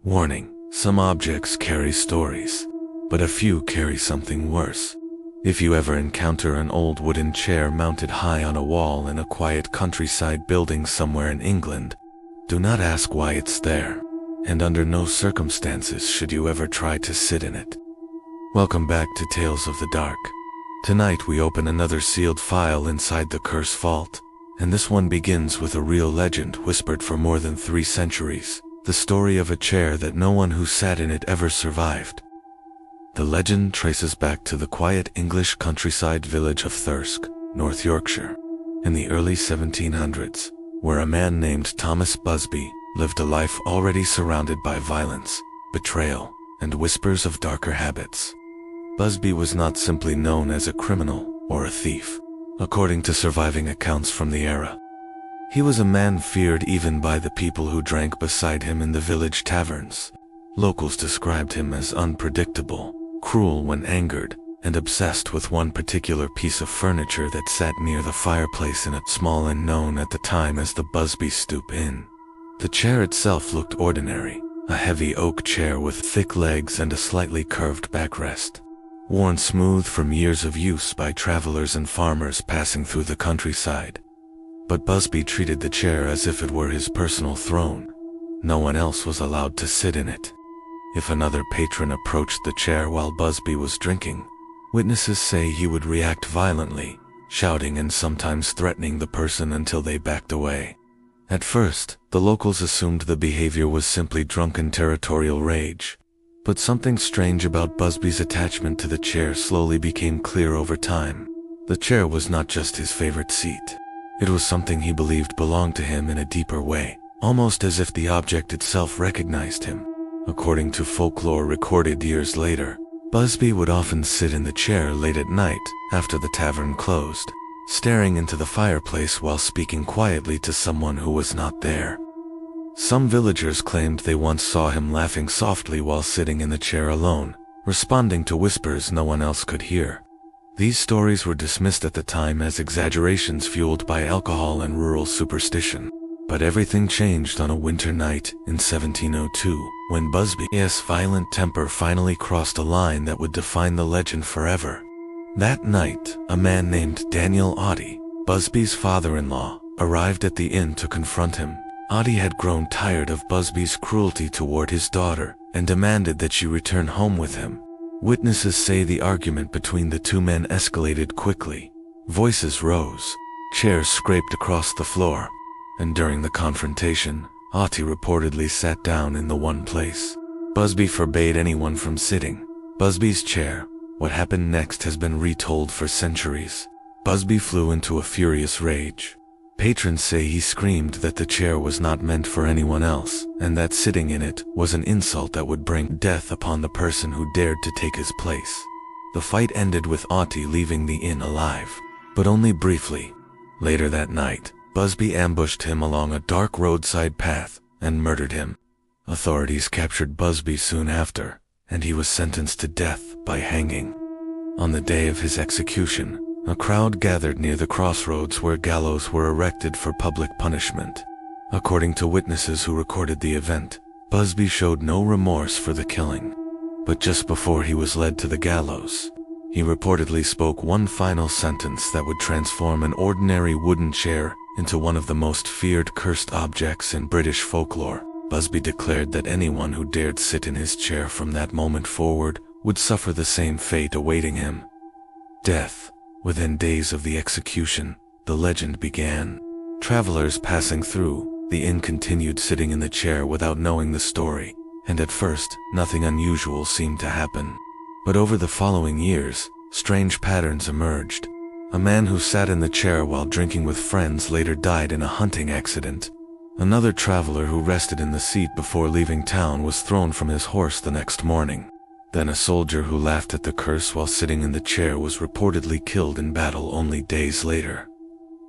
Warning: some objects carry stories, but a few carry something worse. If you ever encounter an old wooden chair mounted high on a wall in a quiet countryside building somewhere in England, do not ask why it's there, and under no circumstances should you ever try to sit in it. Welcome back to Tales of the Dark. Tonight we open another sealed file inside the Curse Vault, and this one begins with a real legend whispered for more than 3 centuries, the story of a chair that no one who sat in it ever survived. The legend traces back to the quiet English countryside village of Thirsk, North Yorkshire, in the early 1700s, where a man named Thomas Busby lived a life already surrounded by violence, betrayal, and whispers of darker habits. Busby was not simply known as a criminal or a thief, according to surviving accounts from the era. He was a man feared even by the people who drank beside him in the village taverns. Locals described him as unpredictable, cruel when angered, and obsessed with one particular piece of furniture that sat near the fireplace in a small and known at the time as the Busby Stoop Inn. The chair itself looked ordinary, a heavy oak chair with thick legs and a slightly curved backrest, worn smooth from years of use by travelers and farmers passing through the countryside. But Busby treated the chair as if it were his personal throne. No one else was allowed to sit in it. If another patron approached the chair while Busby was drinking, witnesses say he would react violently, shouting and sometimes threatening the person until they backed away. At first, the locals assumed the behavior was simply drunken territorial rage, but something strange about Busby's attachment to the chair slowly became clear over time. The chair was not just his favorite seat. It was something he believed belonged to him in a deeper way, almost as if the object itself recognized him. According to folklore recorded years later, Busby would often sit in the chair late at night after the tavern closed, staring into the fireplace while speaking quietly to someone who was not there. Some villagers claimed they once saw him laughing softly while sitting in the chair alone, responding to whispers no one else could hear. These stories were dismissed at the time as exaggerations fueled by alcohol and rural superstition. But everything changed on a winter night in 1702, when Busby's violent temper finally crossed a line that would define the legend forever. That night, a man named Daniel Oddie, Busby's father-in-law, arrived at the inn to confront him. Oddie had grown tired of Busby's cruelty toward his daughter and demanded that she return home with him. Witnesses say the argument between the two men escalated quickly. Voices rose, chairs scraped across the floor, and during the confrontation, Oddie reportedly sat down in the one place Busby forbade anyone from sitting. Busby's chair. What happened next has been retold for centuries. Busby flew into a furious rage. Patrons say he screamed that the chair was not meant for anyone else, and that sitting in it was an insult that would bring death upon the person who dared to take his place. The fight ended with Oddie leaving the inn alive, but only briefly. Later that night, Busby ambushed him along a dark roadside path and murdered him. Authorities captured Busby soon after, and he was sentenced to death by hanging. On the day of his execution, a crowd gathered near the crossroads where gallows were erected for public punishment. According to witnesses who recorded the event, Busby showed no remorse for the killing. But just before he was led to the gallows, he reportedly spoke one final sentence that would transform an ordinary wooden chair into one of the most feared cursed objects in British folklore. Busby declared that anyone who dared sit in his chair from that moment forward would suffer the same fate awaiting him: death. Within days of the execution, the legend began. Travelers passing through the inn continued sitting in the chair without knowing the story, and at first, nothing unusual seemed to happen. But over the following years, strange patterns emerged. A man who sat in the chair while drinking with friends later died in a hunting accident. Another traveler who rested in the seat before leaving town was thrown from his horse the next morning. Then a soldier who laughed at the curse while sitting in the chair was reportedly killed in battle only days later.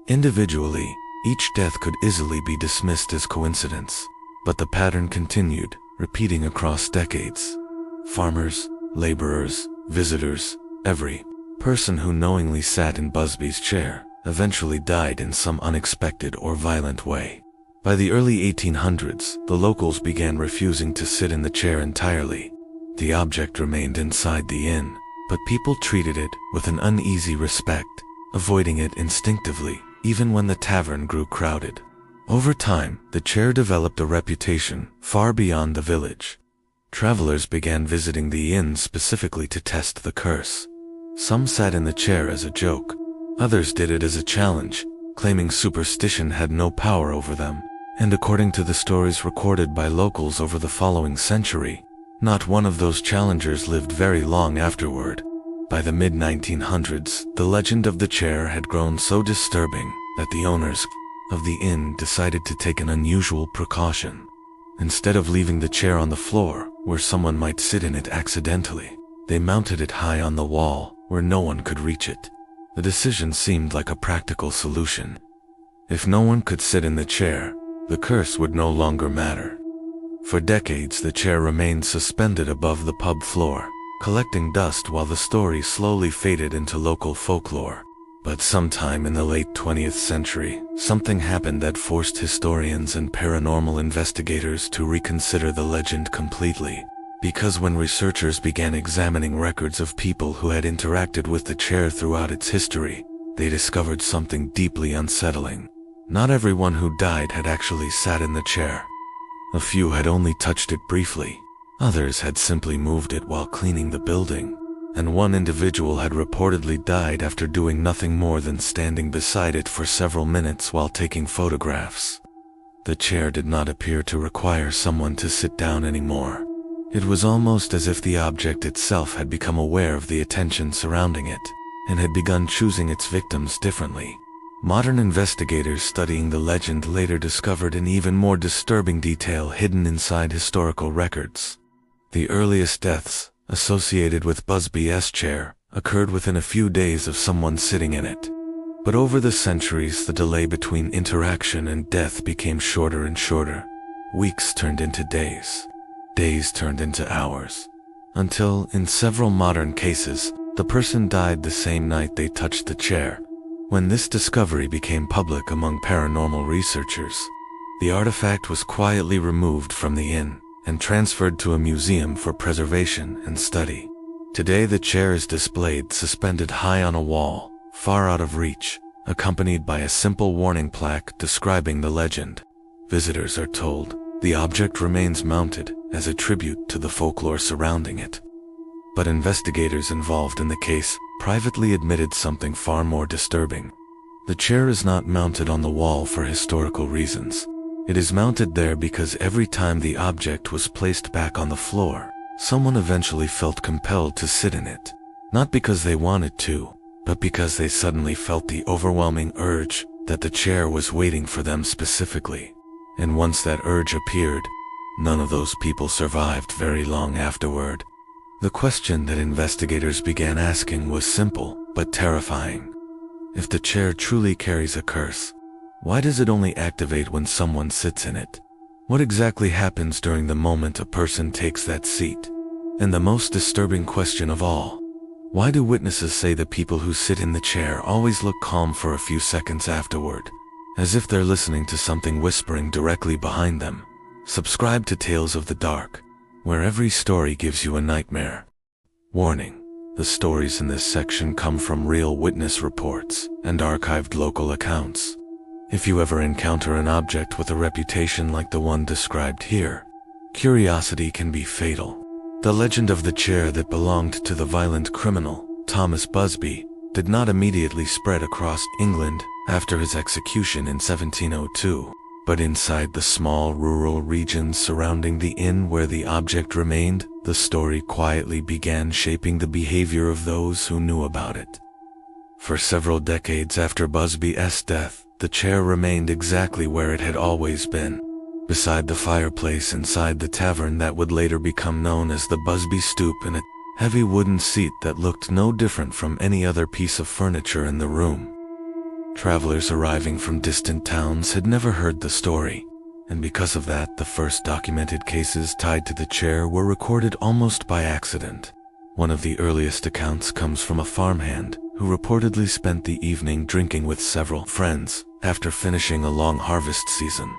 Individually, each death could easily be dismissed as coincidence, but the pattern continued, repeating across decades. Farmers, laborers, visitors, every person who knowingly sat in Busby's chair eventually died in some unexpected or violent way. By the early 1800s, the locals began refusing to sit in the chair entirely. The object remained inside the inn, but people treated it with an uneasy respect, avoiding it instinctively, even when the tavern grew crowded. Over time, the chair developed a reputation far beyond the village. Travelers began visiting the inn specifically to test the curse. Some sat in the chair as a joke. Others did it as a challenge, claiming superstition had no power over them. And according to the stories recorded by locals over the following century, not one of those challengers lived very long afterward. By the mid-1900s, the legend of the chair had grown so disturbing that the owners of the inn decided to take an unusual precaution. Instead of leaving the chair on the floor, where someone might sit in it accidentally, they mounted it high on the wall, where no one could reach it. The decision seemed like a practical solution. If no one could sit in the chair, the curse would no longer matter. For decades, the chair remained suspended above the pub floor, collecting dust while the story slowly faded into local folklore. But sometime in the late 20th century, something happened that forced historians and paranormal investigators to reconsider the legend completely. Because when researchers began examining records of people who had interacted with the chair throughout its history, they discovered something deeply unsettling. Not everyone who died had actually sat in the chair. A few had only touched it briefly. Others had simply moved it while cleaning the building. And one individual had reportedly died after doing nothing more than standing beside it for several minutes while taking photographs. The chair did not appear to require someone to sit down anymore. It was almost as if the object itself had become aware of the attention surrounding it, and had begun choosing its victims differently. Modern investigators studying the legend later discovered an even more disturbing detail hidden inside historical records. The earliest deaths, associated with Busby's chair, occurred within a few days of someone sitting in it. But over the centuries, the delay between interaction and death became shorter and shorter. Weeks turned into days. Days turned into hours. Until, in several modern cases, the person died the same night they touched the chair. When this discovery became public among paranormal researchers, the artifact was quietly removed from the inn and transferred to a museum for preservation and study. Today the chair is displayed suspended high on a wall, far out of reach, accompanied by a simple warning plaque describing the legend. Visitors are told the object remains mounted as a tribute to the folklore surrounding it. But investigators involved in the case privately admitted something far more disturbing. The chair is not mounted on the wall for historical reasons. It is mounted there because every time the object was placed back on the floor, someone eventually felt compelled to sit in it. Not because they wanted to, but because they suddenly felt the overwhelming urge that the chair was waiting for them specifically. And once that urge appeared, none of those people survived very long afterward. The question that investigators began asking was simple, but terrifying. If the chair truly carries a curse, why does it only activate when someone sits in it? What exactly happens during the moment a person takes that seat? And the most disturbing question of all, why do witnesses say the people who sit in the chair always look calm for a few seconds afterward, as if they're listening to something whispering directly behind them? Subscribe to Tales of the Dark, where every story gives you a nightmare. Warning: the stories in this section come from real witness reports and archived local accounts. If you ever encounter an object with a reputation like the one described here, curiosity can be fatal. The legend of the chair that belonged to the violent criminal, Thomas Busby, did not immediately spread across England after his execution in 1702, but inside the small rural regions surrounding the inn where the object remained, the story quietly began shaping the behavior of those who knew about it. For several decades after Busby's death, the chair remained exactly where it had always been, beside the fireplace inside the tavern that would later become known as the Busby Stoop, in a heavy wooden seat that looked no different from any other piece of furniture in the room. Travelers arriving from distant towns had never heard the story, and because of that, the first documented cases tied to the chair were recorded almost by accident. One of the earliest accounts comes from a farmhand who reportedly spent the evening drinking with several friends after finishing a long harvest season.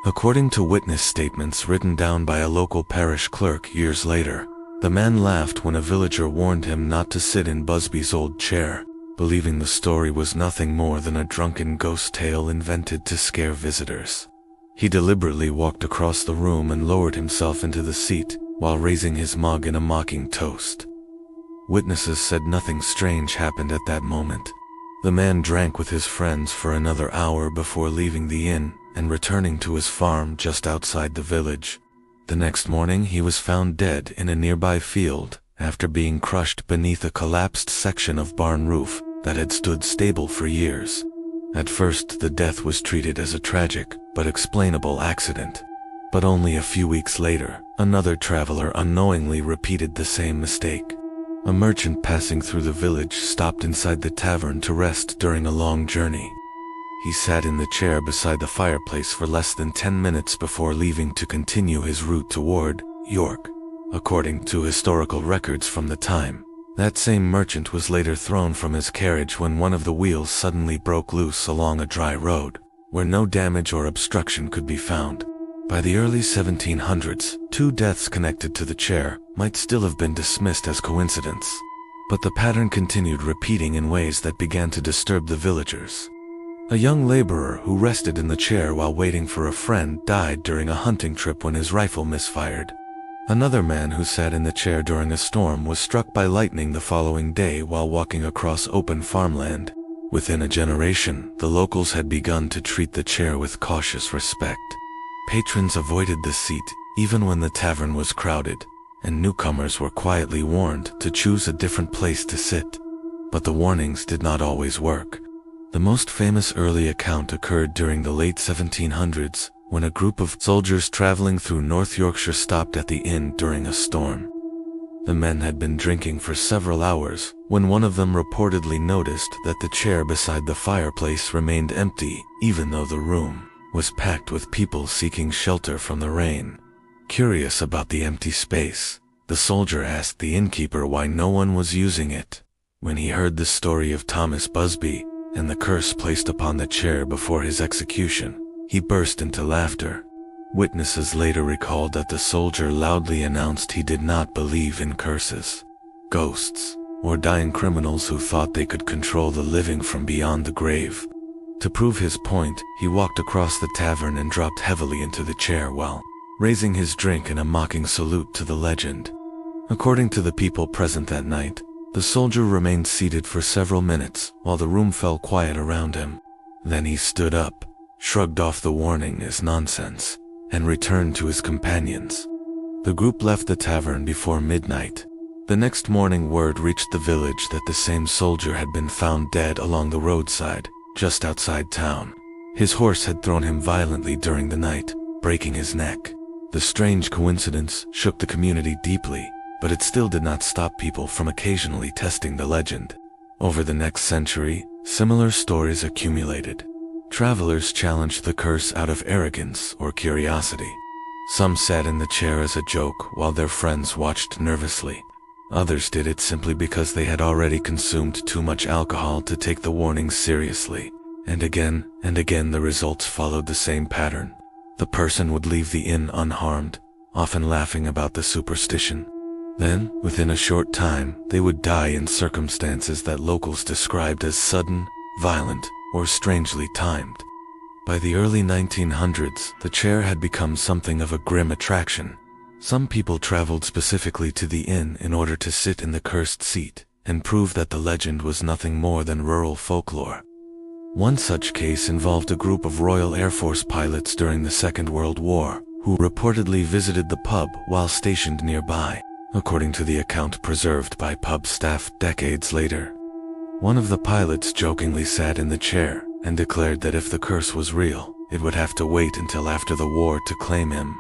According to witness statements written down by a local parish clerk years later, the man laughed when a villager warned him not to sit in Busby's old chair, believing the story was nothing more than a drunken ghost tale invented to scare visitors. He deliberately walked across the room and lowered himself into the seat while raising his mug in a mocking toast. Witnesses said nothing strange happened at that moment. The man drank with his friends for another hour before leaving the inn and returning to his farm just outside the village. The next morning he was found dead in a nearby field after being crushed beneath a collapsed section of barn roof that had stood stable for years. At first, the death was treated as a tragic but explainable accident. But only a few weeks later, another traveler unknowingly repeated the same mistake. A merchant passing through the village stopped inside the tavern to rest during a long journey. He sat in the chair beside the fireplace for less than 10 minutes before leaving to continue his route toward York. According to historical records from the time, that same merchant was later thrown from his carriage when one of the wheels suddenly broke loose along a dry road, where no damage or obstruction could be found. By the early 1700s, 2 deaths connected to the chair might still have been dismissed as coincidence, but the pattern continued repeating in ways that began to disturb the villagers. A young laborer who rested in the chair while waiting for a friend died during a hunting trip when his rifle misfired. Another man who sat in the chair during a storm was struck by lightning the following day while walking across open farmland. Within a generation, the locals had begun to treat the chair with cautious respect. Patrons avoided the seat even when the tavern was crowded, and newcomers were quietly warned to choose a different place to sit. But the warnings did not always work. The most famous early account occurred during the late 1700s, when a group of soldiers traveling through North Yorkshire stopped at the inn during a storm. The men had been drinking for several hours when one of them reportedly noticed that the chair beside the fireplace remained empty, even though the room was packed with people seeking shelter from the rain. Curious about the empty space, the soldier asked the innkeeper why no one was using it. When he heard the story of Thomas Busby and the curse placed upon the chair before his execution, he burst into laughter. Witnesses later recalled that the soldier loudly announced he did not believe in curses, ghosts, or dying criminals who thought they could control the living from beyond the grave. To prove his point, he walked across the tavern and dropped heavily into the chair while raising his drink in a mocking salute to the legend. According to the people present that night, the soldier remained seated for several minutes while the room fell quiet around him. Then he stood up, shrugged off the warning as nonsense, and returned to his companions. The group left the tavern before midnight. The next morning, word reached the village that the same soldier had been found dead along the roadside, just outside town. His horse had thrown him violently during the night, breaking his neck. The strange coincidence shook the community deeply, but it still did not stop people from occasionally testing the legend. Over the next century, similar stories accumulated. Travelers challenged the curse out of arrogance or curiosity. Some sat in the chair as a joke while their friends watched nervously. Others did it simply because they had already consumed too much alcohol to take the warnings seriously. And again the results followed the same pattern. The person would leave the inn unharmed, often laughing about the superstition. Then, within a short time, they would die in circumstances that locals described as sudden, violent, or strangely timed. By the early 1900s, the chair had become something of a grim attraction. Some people traveled specifically to the inn in order to sit in the cursed seat and prove that the legend was nothing more than rural folklore. One such case involved a group of Royal Air Force pilots during the Second World War, who reportedly visited the pub while stationed nearby, according to the account preserved by pub staff decades later. One of the pilots jokingly sat in the chair and declared that if the curse was real, it would have to wait until after the war to claim him.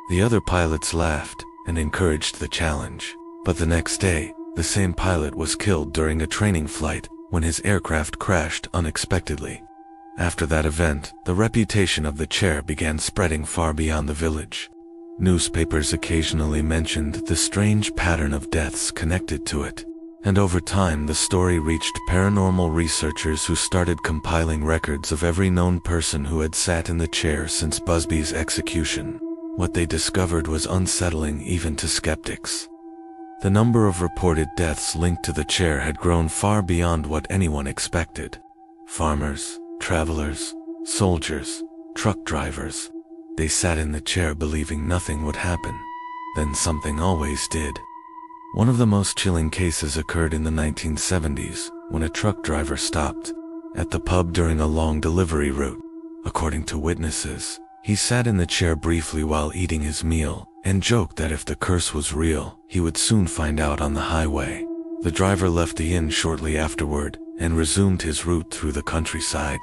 The other pilots laughed and encouraged the challenge, but the next day, the same pilot was killed during a training flight when his aircraft crashed unexpectedly. After that event, the reputation of the chair began spreading far beyond the village. Newspapers occasionally mentioned the strange pattern of deaths connected to it, And over time, the story reached paranormal researchers who started compiling records of every known person who had sat in the chair since Busby's execution. What they discovered was unsettling even to skeptics. The number of reported deaths linked to the chair had grown far beyond what anyone expected. Farmers, travelers, soldiers, truck drivers. They sat in the chair believing nothing would happen. Then something always did. One of the most chilling cases occurred in the 1970s, when a truck driver stopped at the pub during a long delivery route. According to witnesses, he sat in the chair briefly while eating his meal, and joked that if the curse was real, he would soon find out on the highway. The driver left the inn shortly afterward, and resumed his route through the countryside.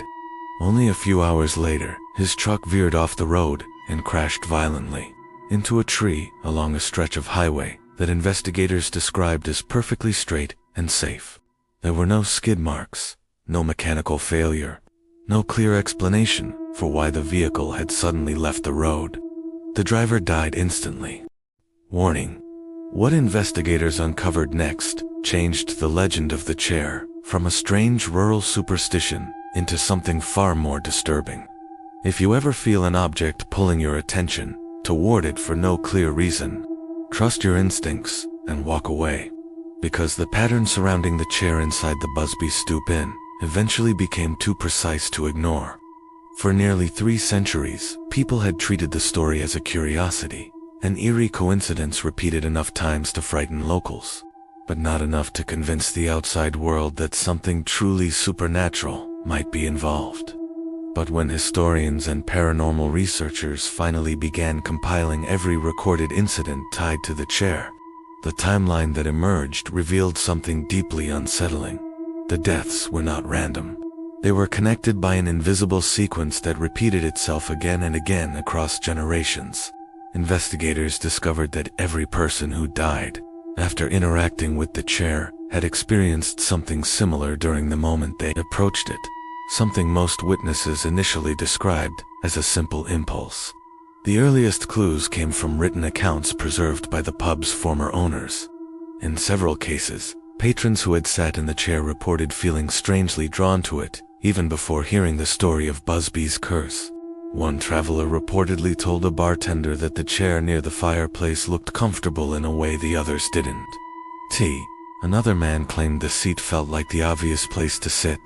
Only a few hours later, his truck veered off the road, and crashed violently into a tree along a stretch of highway that investigators described as perfectly straight and safe. There were no skid marks, no mechanical failure, no clear explanation for why the vehicle had suddenly left the road. The driver died instantly. Warning: what investigators uncovered next changed the legend of the chair from a strange rural superstition into something far more disturbing. If you ever feel an object pulling your attention toward it for no clear reason, trust your instincts and walk away, because the pattern surrounding the chair inside the Busby Stoop Inn eventually became too precise to ignore. For nearly 3 centuries, people had treated the story as a curiosity, an eerie coincidence repeated enough times to frighten locals, but not enough to convince the outside world that something truly supernatural might be involved. But when historians and paranormal researchers finally began compiling every recorded incident tied to the chair, the timeline that emerged revealed something deeply unsettling. The deaths were not random. They were connected by an invisible sequence that repeated itself again and again across generations. Investigators discovered that every person who died after interacting with the chair had experienced something similar during the moment they approached it. Something most witnesses initially described as a simple impulse. The earliest clues came from written accounts preserved by the pub's former owners. In several cases, patrons who had sat in the chair reported feeling strangely drawn to it, even before hearing the story of Busby's curse. One traveler reportedly told a bartender that the chair near the fireplace looked comfortable in a way the others didn't. Another man claimed the seat felt like the obvious place to sit,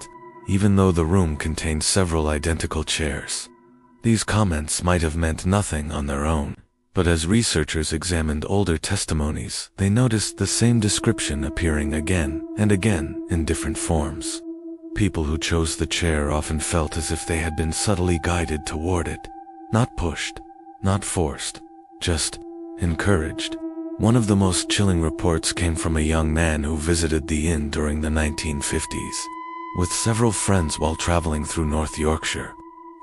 even though the room contained several identical chairs. These comments might have meant nothing on their own, but as researchers examined older testimonies, they noticed the same description appearing again and again in different forms. People who chose the chair often felt as if they had been subtly guided toward it, not pushed, not forced, just encouraged. One of the most chilling reports came from a young man who visited the inn during the 1950s. With several friends while traveling through North Yorkshire.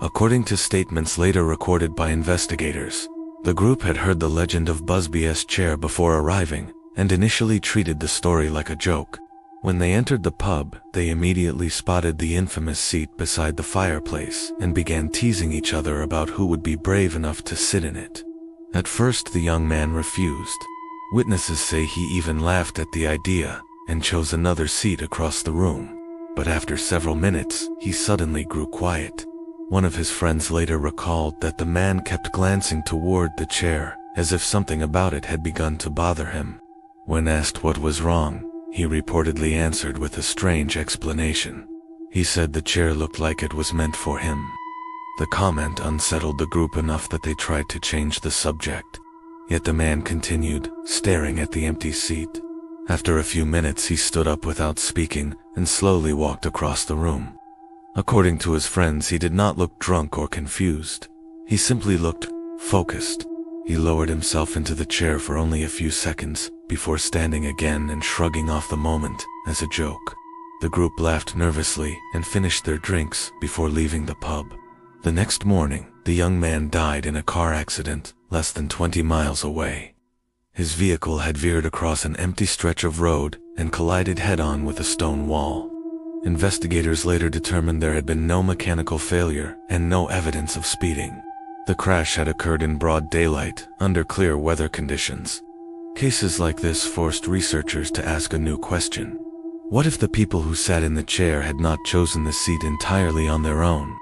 According to statements later recorded by investigators, the group had heard the legend of Busby's chair before arriving, and initially treated the story like a joke. When they entered the pub, they immediately spotted the infamous seat beside the fireplace and began teasing each other about who would be brave enough to sit in it. At first, the young man refused. Witnesses say he even laughed at the idea and chose another seat across the room. But after several minutes, he suddenly grew quiet. One of his friends later recalled that the man kept glancing toward the chair, as if something about it had begun to bother him. When asked what was wrong, he reportedly answered with a strange explanation. He said the chair looked like it was meant for him. The comment unsettled the group enough that they tried to change the subject. Yet the man continued, staring at the empty seat. After a few minutes, he stood up without speaking and slowly walked across the room. According to his friends, he did not look drunk or confused. He simply looked focused. He lowered himself into the chair for only a few seconds before standing again and shrugging off the moment as a joke. The group laughed nervously and finished their drinks before leaving the pub. The next morning, the young man died in a car accident less than 20 miles away. His vehicle had veered across an empty stretch of road and collided head-on with a stone wall. Investigators later determined there had been no mechanical failure and no evidence of speeding. The crash had occurred in broad daylight, under clear weather conditions. Cases like this forced researchers to ask a new question. What if the people who sat in the chair had not chosen the seat entirely on their own?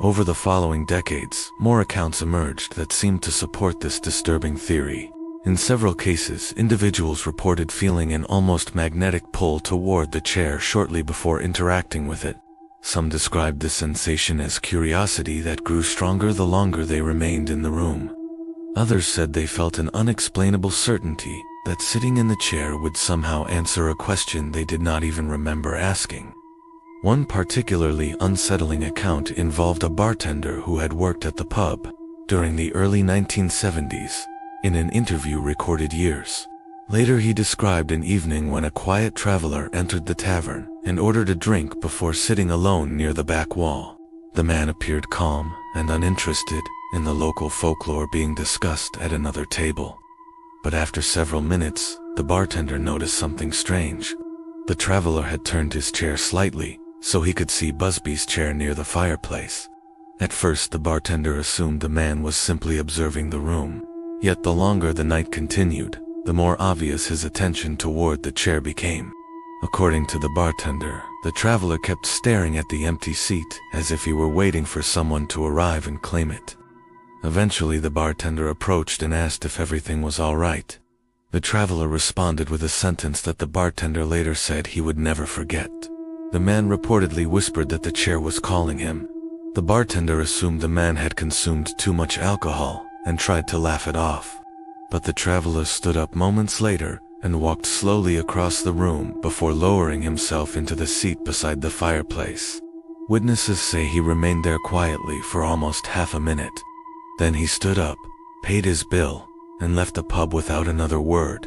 Over the following decades, more accounts emerged that seemed to support this disturbing theory. In several cases, individuals reported feeling an almost magnetic pull toward the chair shortly before interacting with it. Some described the sensation as curiosity that grew stronger the longer they remained in the room. Others said they felt an unexplainable certainty that sitting in the chair would somehow answer a question they did not even remember asking. One particularly unsettling account involved a bartender who had worked at the pub during the early 1970s, in an interview recorded years later. He described an evening when a quiet traveler entered the tavern and ordered a drink before sitting alone near the back wall. The man appeared calm and uninterested in the local folklore being discussed at another table. But after several minutes, the bartender noticed something strange. The traveler had turned his chair slightly so he could see Busby's chair near the fireplace. At first, the bartender assumed the man was simply observing the room. Yet the longer the night continued, the more obvious his attention toward the chair became. According to the bartender, the traveler kept staring at the empty seat as if he were waiting for someone to arrive and claim it. Eventually, the bartender approached and asked if everything was all right. The traveler responded with a sentence that the bartender later said he would never forget. The man reportedly whispered that the chair was calling him. The bartender assumed the man had consumed too much alcohol and tried to laugh it off. But the traveler stood up moments later and walked slowly across the room before lowering himself into the seat beside the fireplace. Witnesses say he remained there quietly for almost half a minute. Then he stood up, paid his bill, and left the pub without another word.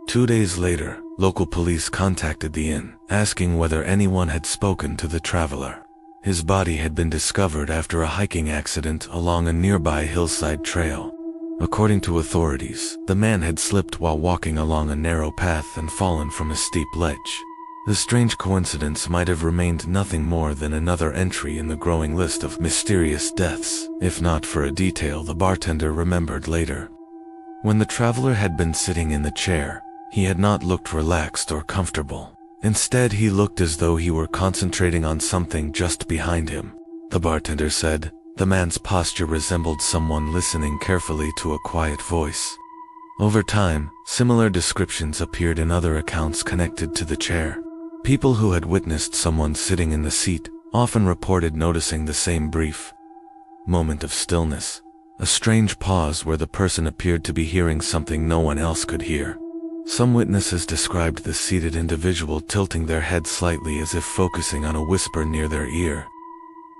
2 days later, local police contacted the inn, asking whether anyone had spoken to the traveler. His body had been discovered after a hiking accident along a nearby hillside trail. According to authorities, the man had slipped while walking along a narrow path and fallen from a steep ledge. The strange coincidence might have remained nothing more than another entry in the growing list of mysterious deaths, if not for a detail the bartender remembered later. When the traveler had been sitting in the chair, he had not looked relaxed or comfortable. Instead, he looked as though he were concentrating on something just behind him. The bartender said the man's posture resembled someone listening carefully to a quiet voice. Over time, similar descriptions appeared in other accounts connected to the chair. People who had witnessed someone sitting in the seat often reported noticing the same brief moment of stillness, a strange pause where the person appeared to be hearing something no one else could hear. Some witnesses described the seated individual tilting their head slightly as if focusing on a whisper near their ear.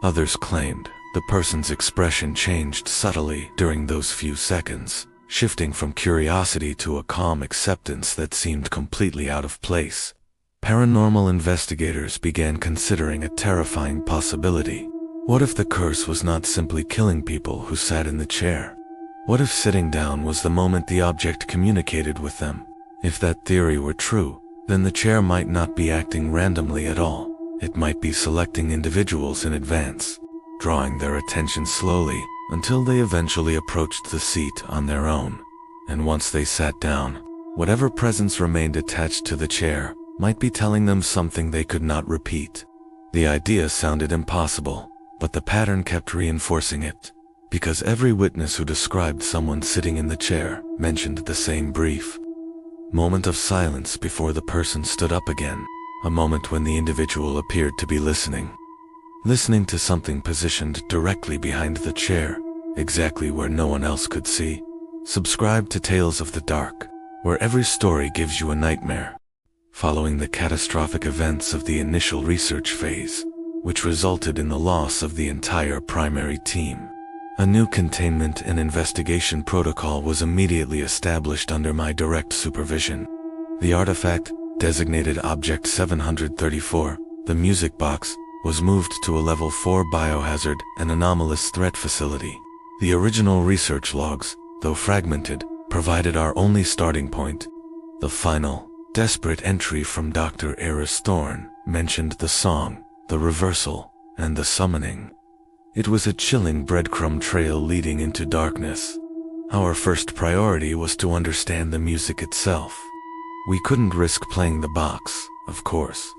Others claimed the person's expression changed subtly during those few seconds, shifting from curiosity to a calm acceptance that seemed completely out of place. Paranormal investigators began considering a terrifying possibility. What if the curse was not simply killing people who sat in the chair? What if sitting down was the moment the object communicated with them? If that theory were true, then the chair might not be acting randomly at all. It might be selecting individuals in advance, drawing their attention slowly until they eventually approached the seat on their own. And once they sat down, whatever presence remained attached to the chair might be telling them something they could not repeat. The idea sounded impossible, but the pattern kept reinforcing it, because every witness who described someone sitting in the chair mentioned the same brief moment of silence before the person stood up again, a moment when the individual appeared to be listening to something positioned directly behind the chair, exactly where no one else could see. Subscribe to Tales of the Dark, where every story gives you a nightmare. Following the catastrophic events of the initial research phase, which resulted in the loss of the entire primary team, a new containment and investigation protocol was immediately established under my direct supervision. The artifact, designated Object 734, the music box, was moved to a Level 4 biohazard and anomalous threat facility. The original research logs, though fragmented, provided our only starting point. The final, desperate entry from Dr. Eris Thorne mentioned the song, the reversal, and the summoning. It was a chilling breadcrumb trail leading into darkness. Our first priority was to understand the music itself. We couldn't risk playing the box, of course,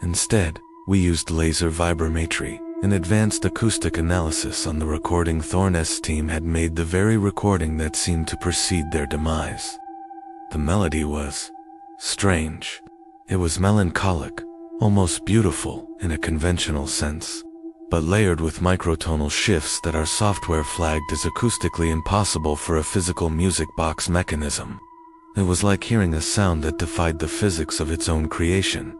Instead, we used laser vibrometry, an advanced acoustic analysis on the recording Thorn's team had made the very recording that seemed to precede their demise. The melody was strange. It was melancholic, almost beautiful in a conventional sense, but layered with microtonal shifts that our software flagged as acoustically impossible for a physical music box mechanism. It was like hearing a sound that defied the physics of its own creation.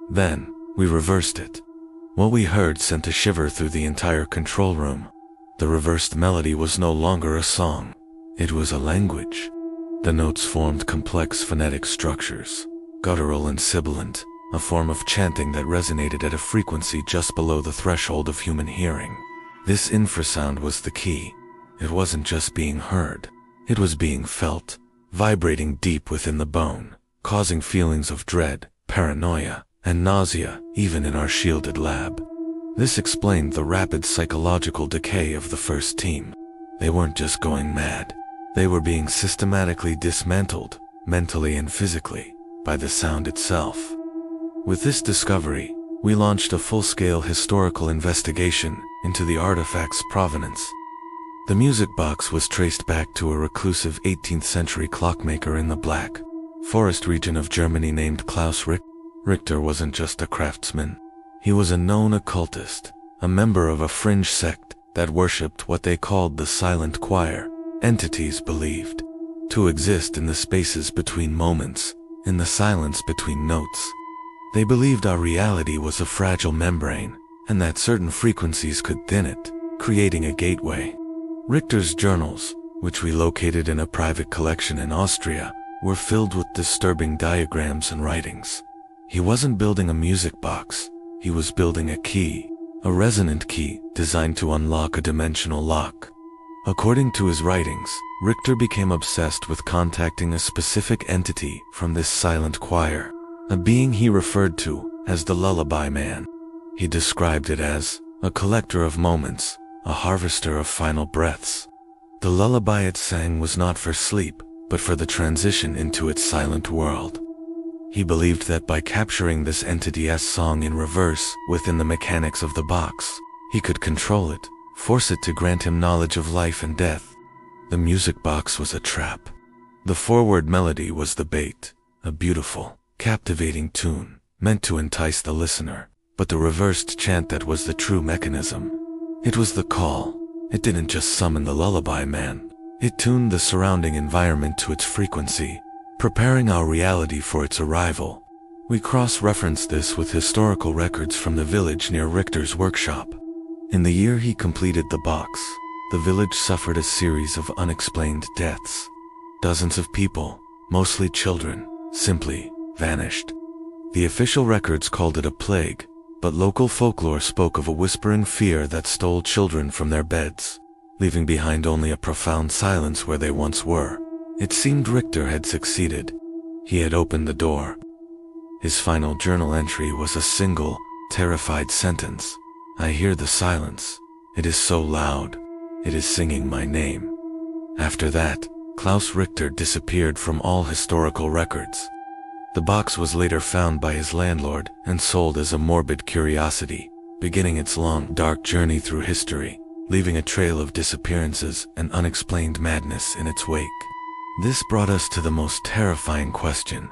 Then, we reversed it. What we heard sent a shiver through the entire control room. The reversed melody was no longer a song. It was a language. The notes formed complex phonetic structures, guttural and sibilant, a form of chanting that resonated at a frequency just below the threshold of human hearing. This infrasound was the key. It wasn't just being heard. It was being felt, vibrating deep within the bone, causing feelings of dread, paranoia, and nausea, even in our shielded lab. This explained the rapid psychological decay of the first team. They weren't just going mad. They were being systematically dismantled, mentally and physically, by the sound itself. With this discovery, we launched a full-scale historical investigation into the artifact's provenance. The music box was traced back to a reclusive 18th century clockmaker in the Black Forest region of Germany named Klaus Richter. Richter wasn't just a craftsman. He was a known occultist, a member of a fringe sect that worshipped what they called the silent choir, entities believed to exist in the spaces between moments, in the silence between notes. They believed our reality was a fragile membrane, and that certain frequencies could thin it, creating a gateway. Richter's journals, which we located in a private collection in Austria, were filled with disturbing diagrams and writings. He wasn't building a music box, he was building a key, a resonant key designed to unlock a dimensional lock. According to his writings, Richter became obsessed with contacting a specific entity from this silent choir, a being he referred to as the Lullaby Man. He described it as a collector of moments, a harvester of final breaths. The lullaby it sang was not for sleep, but for the transition into its silent world. He believed that by capturing this entity's song in reverse within the mechanics of the box, he could control it, force it to grant him knowledge of life and death. The music box was a trap. The forward melody was the bait, a beautiful, captivating tune, meant to entice the listener, but the reversed chant that was the true mechanism. It was the call. It didn't just summon the lullaby man. It tuned the surrounding environment to its frequency, preparing our reality for its arrival. We cross-referenced this with historical records from the village near Richter's workshop. In the year he completed the box, the village suffered a series of unexplained deaths. Dozens of people, mostly children, simply vanished. The official records called it a plague, but local folklore spoke of a whispering fear that stole children from their beds, leaving behind only a profound silence where they once were. It seemed Richter had succeeded. He had opened the door. His final journal entry was a single, terrified sentence. I hear the silence. It is so loud. It is singing my name. After that, Klaus Richter disappeared from all historical records. The box was later found by his landlord and sold as a morbid curiosity, beginning its long, dark journey through history, leaving a trail of disappearances and unexplained madness in its wake. This brought us to the most terrifying question.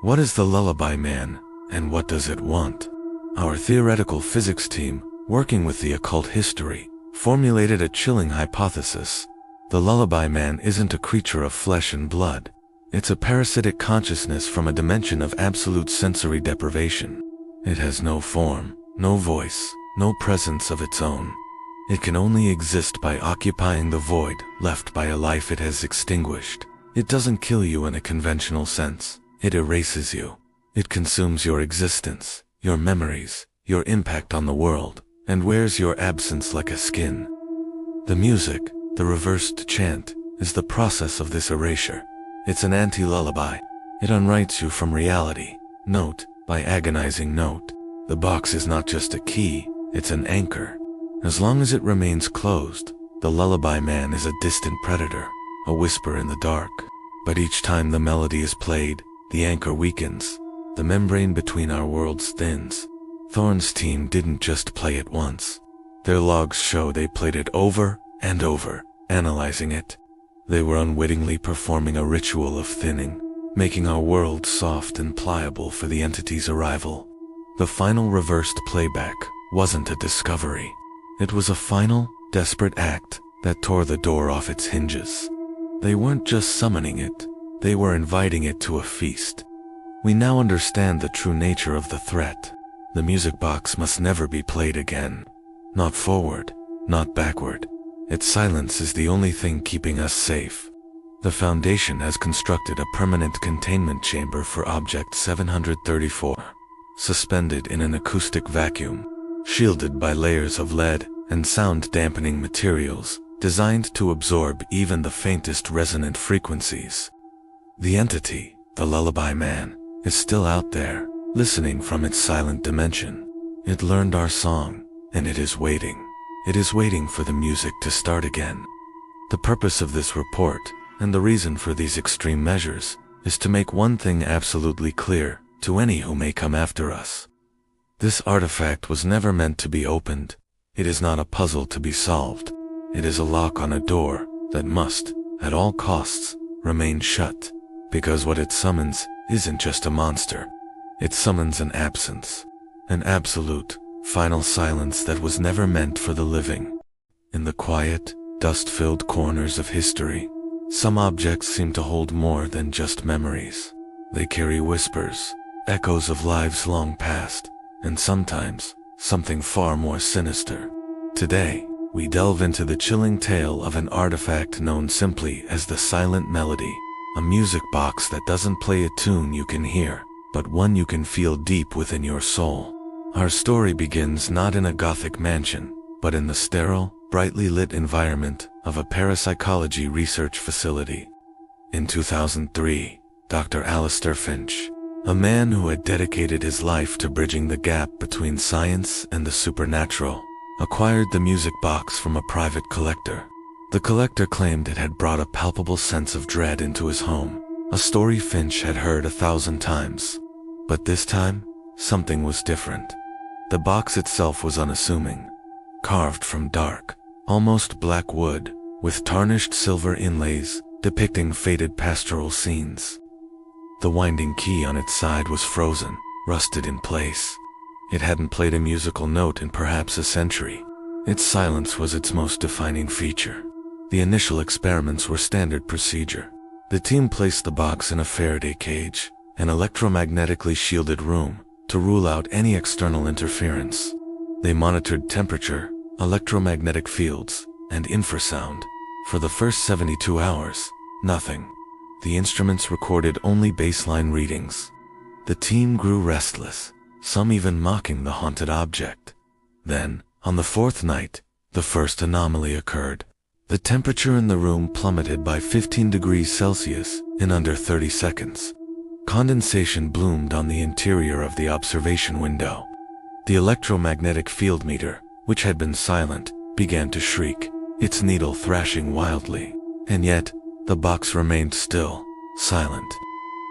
What is the Lullaby Man, and what does it want? Our theoretical physics team, working with the occult history, formulated a chilling hypothesis. The Lullaby Man isn't a creature of flesh and blood. It's a parasitic consciousness from a dimension of absolute sensory deprivation. It has no form, no voice, no presence of its own. It can only exist by occupying the void left by a life it has extinguished. It doesn't kill you in a conventional sense. It erases you. It consumes your existence, your memories, your impact on the world, and wears your absence like a skin. The music, the reversed chant, is the process of this erasure. It's an anti-lullaby. It unwrites you from reality, note by agonizing note. The box is not just a key, it's an anchor. As long as it remains closed, the Lullaby Man is a distant predator, a whisper in the dark. But each time the melody is played, the anchor weakens. The membrane between our worlds thins. Thorne's team didn't just play it once. Their logs show they played it over and over, analyzing it. They were unwittingly performing a ritual of thinning, making our world soft and pliable for the entity's arrival. The final reversed playback wasn't a discovery. It was a final, desperate act that tore the door off its hinges. They weren't just summoning it, they were inviting it to a feast. We now understand the true nature of the threat. The music box must never be played again. Not forward, not backward. Its silence is the only thing keeping us safe. The Foundation has constructed a permanent containment chamber for Object 734, suspended in an acoustic vacuum, shielded by layers of lead and sound-dampening materials, designed to absorb even the faintest resonant frequencies. The entity, the Lullaby Man, is still out there, listening from its silent dimension. It learned our song, and it is waiting. It is waiting for the music to start again. The purpose of this report, and the reason for these extreme measures, is to make one thing absolutely clear to any who may come after us. This artifact was never meant to be opened. It is not a puzzle to be solved. It is a lock on a door that must, at all costs, remain shut, because what it summons isn't just a monster. It summons an absence, an absolute, final silence that was never meant for the living. In the quiet, dust-filled corners of history, some objects seem to hold more than just memories. They carry whispers, echoes of lives long past, and sometimes, something far more sinister. Today, we delve into the chilling tale of an artifact known simply as the Silent Melody, a music box that doesn't play a tune you can hear, but one you can feel deep within your soul. Our story begins not in a Gothic mansion, but in the sterile, brightly lit environment of a parapsychology research facility. In 2003, Dr. Alistair Finch, a man who had dedicated his life to bridging the gap between science and the supernatural, acquired the music box from a private collector. The collector claimed it had brought a palpable sense of dread into his home, a story Finch had heard 1,000 times. But this time, something was different. The box itself was unassuming, carved from dark, almost black wood, with tarnished silver inlays depicting faded pastoral scenes. The winding key on its side was frozen, rusted in place. It hadn't played a musical note in perhaps a century. Its silence was its most defining feature. The initial experiments were standard procedure. The team placed the box in a Faraday cage, an electromagnetically shielded room, to rule out any external interference. They monitored temperature, electromagnetic fields, and infrasound. For the first 72 hours, nothing. The instruments recorded only baseline readings. The team grew restless, some even mocking the haunted object. Then, on the fourth night, the first anomaly occurred. The temperature in the room plummeted by 15 degrees Celsius in under 30 seconds. Condensation bloomed on the interior of the observation window. The electromagnetic field meter, which had been silent, began to shriek, its needle thrashing wildly. And yet, the box remained still, silent.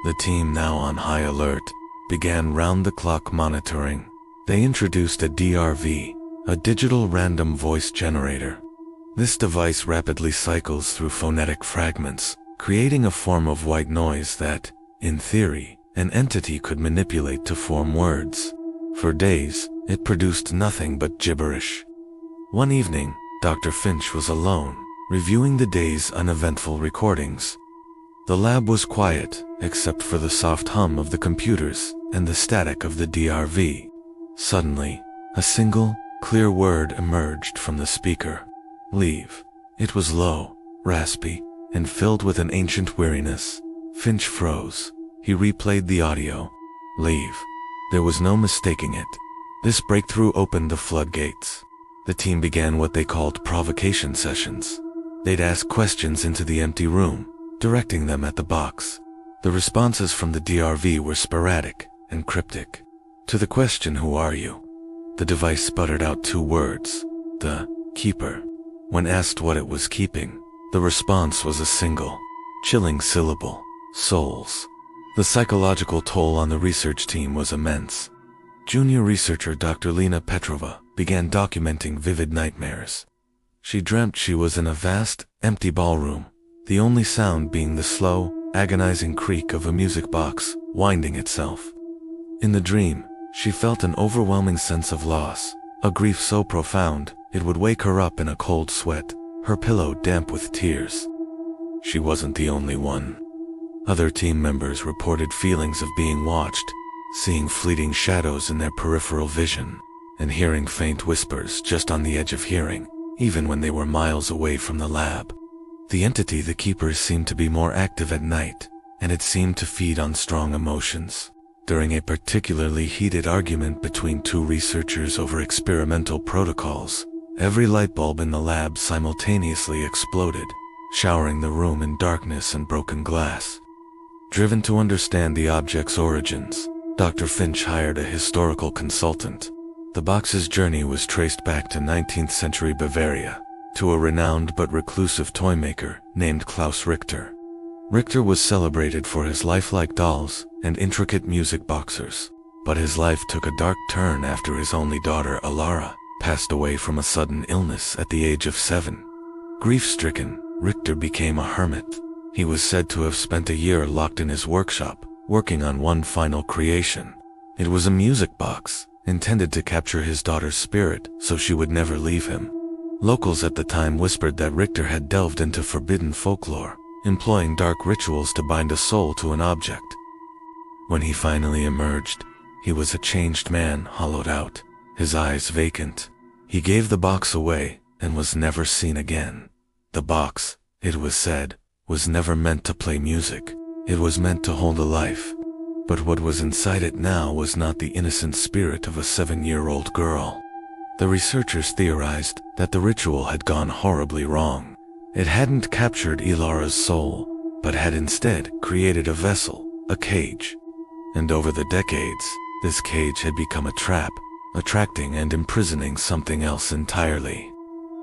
The team, now on high alert, began round-the-clock monitoring. They introduced a DRV, a digital random voice generator. This device rapidly cycles through phonetic fragments, creating a form of white noise that, in theory, an entity could manipulate to form words. For days, it produced nothing but gibberish. One evening, Dr. Finch was alone, reviewing the day's uneventful recordings. The lab was quiet, except for the soft hum of the computers and the static of the DRV. Suddenly, a single, clear word emerged from the speaker. Leave. It was low, raspy, and filled with an ancient weariness. Finch froze. He replayed the audio. Leave. There was no mistaking it. This breakthrough opened the floodgates. The team began what they called provocation sessions. They'd ask questions into the empty room, directing them at the box. The responses from the DRV were sporadic and cryptic. To the question, "Who are you?" the device sputtered out 2 words, "The Keeper." When asked what it was keeping, the response was a single, chilling syllable, "Souls." The psychological toll on the research team was immense. Junior researcher Dr. Lena Petrova began documenting vivid nightmares. She dreamt she was in a vast, empty ballroom, the only sound being the slow, agonizing creak of a music box winding itself. In the dream, she felt an overwhelming sense of loss, a grief so profound it would wake her up in a cold sweat, her pillow damp with tears. She wasn't the only one. Other team members reported feelings of being watched, seeing fleeting shadows in their peripheral vision, and hearing faint whispers just on the edge of hearing, even when they were miles away from the lab. The entity, the keepers, seemed to be more active at night, and it seemed to feed on strong emotions. During a particularly heated argument between two researchers over experimental protocols, every light bulb in the lab simultaneously exploded, showering the room in darkness and broken glass. Driven to understand the object's origins, Dr. Finch hired a historical consultant. The box's journey was traced back to 19th century Bavaria, to a renowned but reclusive toy maker named Klaus Richter. Richter was celebrated for his lifelike dolls and intricate music boxers, but his life took a dark turn after his only daughter, Alara, passed away from a sudden illness at the age of 7. Grief-stricken, Richter became a hermit. He was said to have spent a year locked in his workshop, working on one final creation. It was a music box, intended to capture his daughter's spirit so she would never leave him. Locals at the time whispered that Richter had delved into forbidden folklore, employing dark rituals to bind a soul to an object. When he finally emerged, he was a changed man, hollowed out, his eyes vacant. He gave the box away and was never seen again. The box, it was said, was never meant to play music. It was meant to hold a life. But what was inside it now was not the innocent spirit of a 7-year-old girl. The researchers theorized that the ritual had gone horribly wrong. It hadn't captured Ilara's soul, but had instead created a vessel, a cage. And over the decades, this cage had become a trap, attracting and imprisoning something else entirely.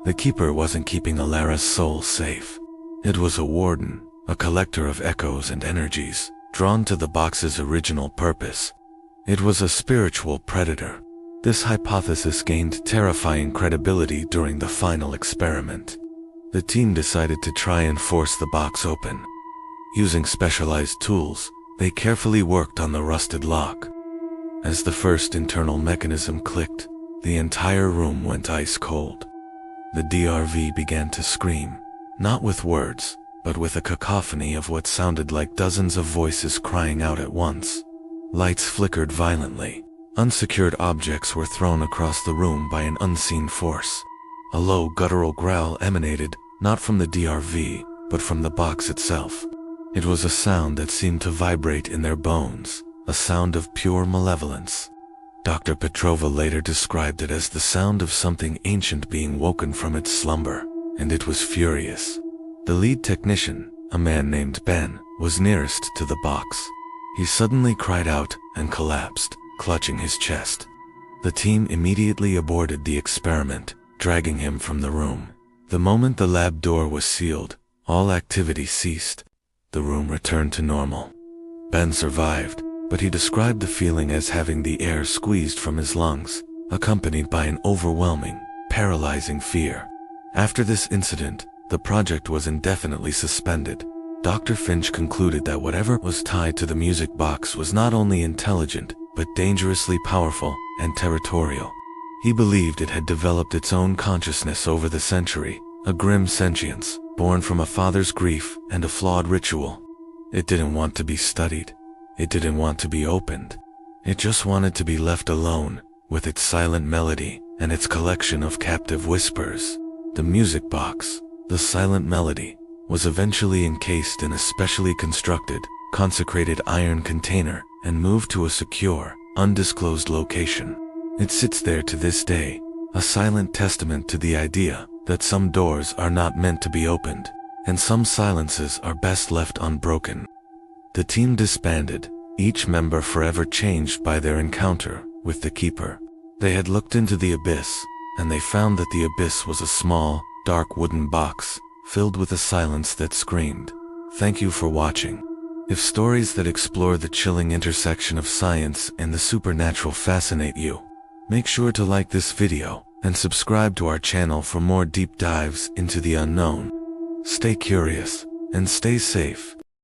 The keeper wasn't keeping Ilara's soul safe. It was a warden, a collector of echoes and energies, drawn to the box's original purpose. It was a spiritual predator. This hypothesis gained terrifying credibility during the final experiment. The team decided to try and force the box open. Using specialized tools, they carefully worked on the rusted lock. As the first internal mechanism clicked, the entire room went ice cold. The DRV began to scream, not with words, but with a cacophony of what sounded like dozens of voices crying out at once. Lights flickered violently. Unsecured objects were thrown across the room by an unseen force. A low guttural growl emanated, not from the DRV, but from the box itself. It was a sound that seemed to vibrate in their bones, a sound of pure malevolence. Dr. Petrova later described it as the sound of something ancient being woken from its slumber, and it was furious. The lead technician, a man named Ben, was nearest to the box. He suddenly cried out and collapsed, clutching his chest. The team immediately aborted the experiment, dragging him from the room. The moment the lab door was sealed, all activity ceased. The room returned to normal. Ben survived, but he described the feeling as having the air squeezed from his lungs, accompanied by an overwhelming, paralyzing fear. After this incident, the project was indefinitely suspended. Dr. Finch concluded that whatever was tied to the music box was not only intelligent, but dangerously powerful and territorial. He believed it had developed its own consciousness over the century, a grim sentience, born from a father's grief and a flawed ritual. It didn't want to be studied. It didn't want to be opened. It just wanted to be left alone, with its silent melody and its collection of captive whispers. The music box, the silent melody, was eventually encased in a specially constructed, consecrated iron container and moved to a secure, undisclosed location. It sits there to this day, a silent testament to the idea that some doors are not meant to be opened, and some silences are best left unbroken. The team disbanded, each member forever changed by their encounter with the keeper. They had looked into the abyss, and they found that the abyss was a small, dark wooden box, filled with a silence that screamed, "Thank you for watching." If stories that explore the chilling intersection of science and the supernatural fascinate you, make sure to like this video and subscribe to our channel for more deep dives into the unknown. Stay curious and stay safe.